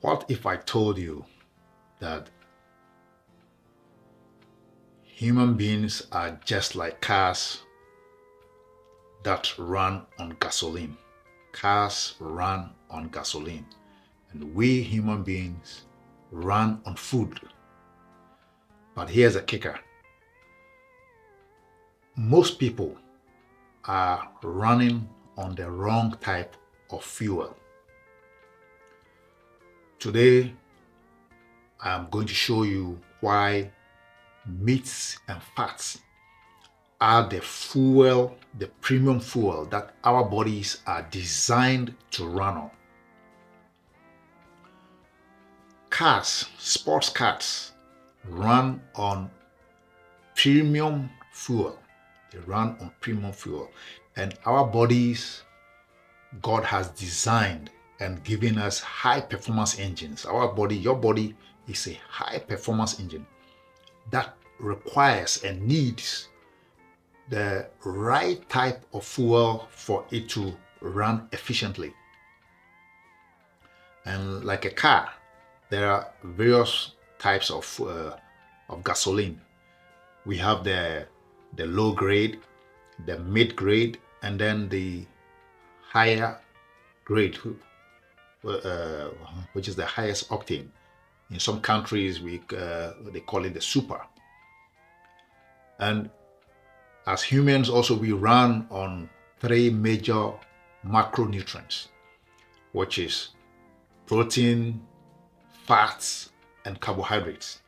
What if I told you that human beings are just like cars that run on gasoline? Cars run on gasoline, and we human beings run on food. But here's a kicker: most people are running on the wrong type of fuel. Today, I'm going to show you why meats and fats are the fuel, the premium fuel that our bodies are designed to run on. Cars, sports cars, run on premium fuel. They run on premium fuel. And our bodies, God has designed and given us high performance engines. Our body, your body is a high performance engine that requires and needs the right type of fuel for it to run efficiently. And like a car, there are various types of gasoline. We have the low grade, the mid grade, and then the higher grade, which is the highest octane. In some countries, they call it the super. And as humans, also we run on three major macronutrients, which is protein, fats, and carbohydrates.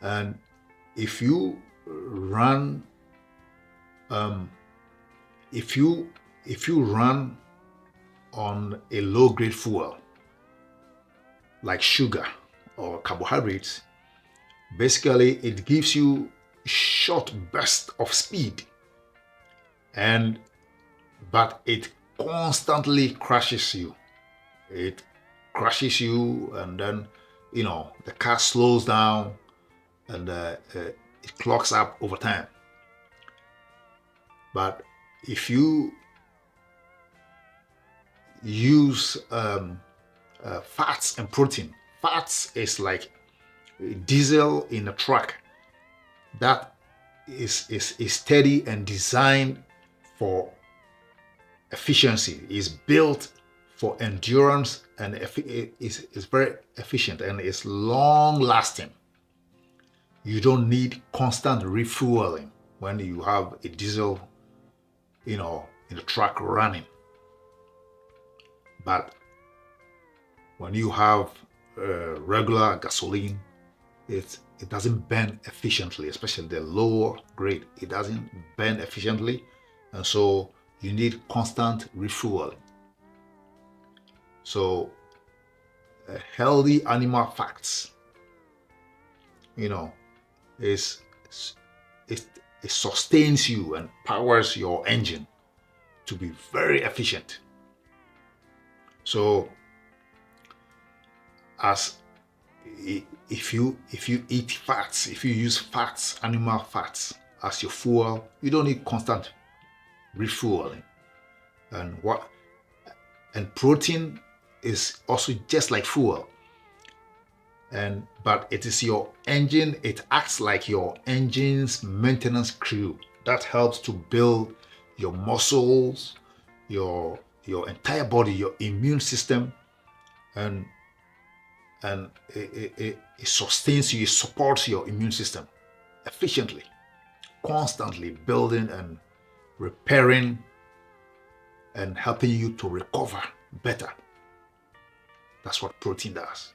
And if you run, if you run on a low-grade fuel like sugar or carbohydrates, basically it gives you short bursts of speed, but it constantly crashes you. It crashes you, and then the car slows down, and it clocks up over time. But if you use fats and protein, fats is like diesel in a truck that is steady and designed for efficiency, is built for endurance, and is very efficient and is long lasting. You don't need constant refueling when you have a diesel, in the truck running. But when you have regular gasoline, it doesn't burn efficiently, especially the lower grade. It doesn't burn efficiently, and so you need constant refueling. So healthy animal fats, is it sustains you and powers your engine to be very efficient. So if you eat fats, if you use fats, animal fats as your fuel, you don't need constant refueling. And protein is also just like fuel. But it is your engine, it acts like your engine's maintenance crew that helps to build your muscles, your entire body, your immune system, and it sustains you, it supports your immune system efficiently, constantly building and repairing and helping you to recover better. That's what protein does.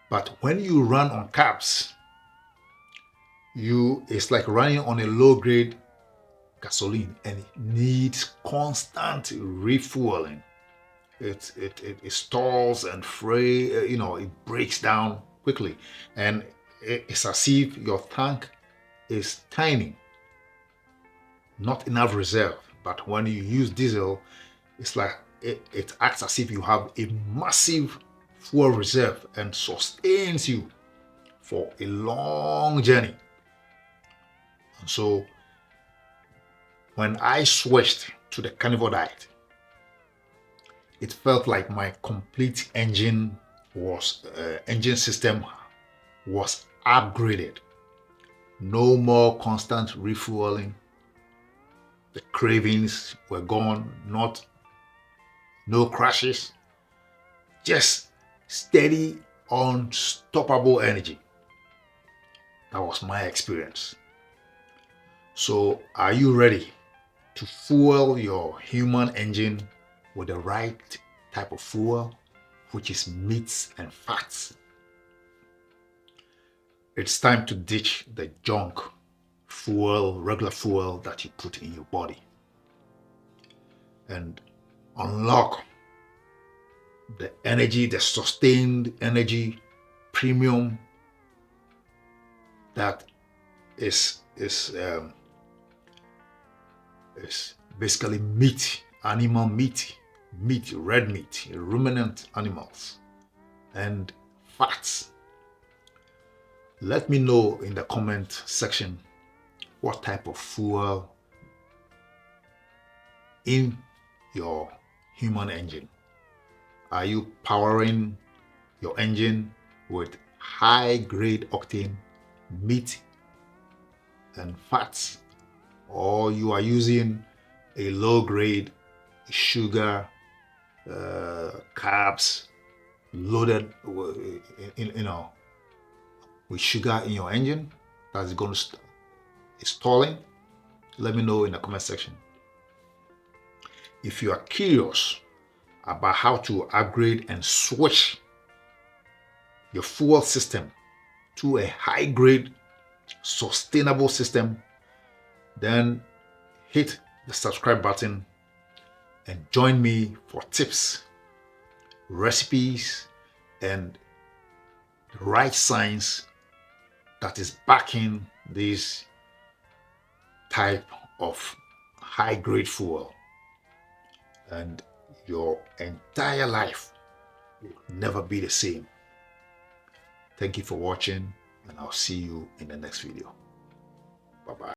But when you run on carbs, it's like running on a low-grade gasoline, and it needs constant refueling. It stalls and it breaks down quickly, and it's as if your tank is tiny, not enough reserve. But when you use diesel, it's like it acts as if you have a massive fuel reserve and sustains you for a long journey. And so when I switched to the carnivore diet, it felt like my complete engine system was upgraded. No more constant refueling. The cravings were gone, no crashes, just steady, unstoppable energy. That was my experience. So, are you ready to fuel your human engine with the right type of fuel, which is meats and fats? It's time to ditch the junk fuel, regular fuel that you put in your body, and unlock the energy, the sustained energy premium that is basically meat, animal meat, red meat, ruminant animals, and fats. Let me know in the comment section what type of fuel in your human engine. Are you powering your engine with high grade octane meat and fats, or you are using a low grade sugar, carbs loaded with sugar in your engine that's going to stalling? Let me know in the comment section. If you are curious about how to upgrade and switch your fuel system to a high grade sustainable system, then hit the subscribe button and join me for tips, recipes, and the right science that is backing this type of high grade fuel, and your entire life will never be the same. Thank you for watching, and I'll see you in the next video. Bye-bye.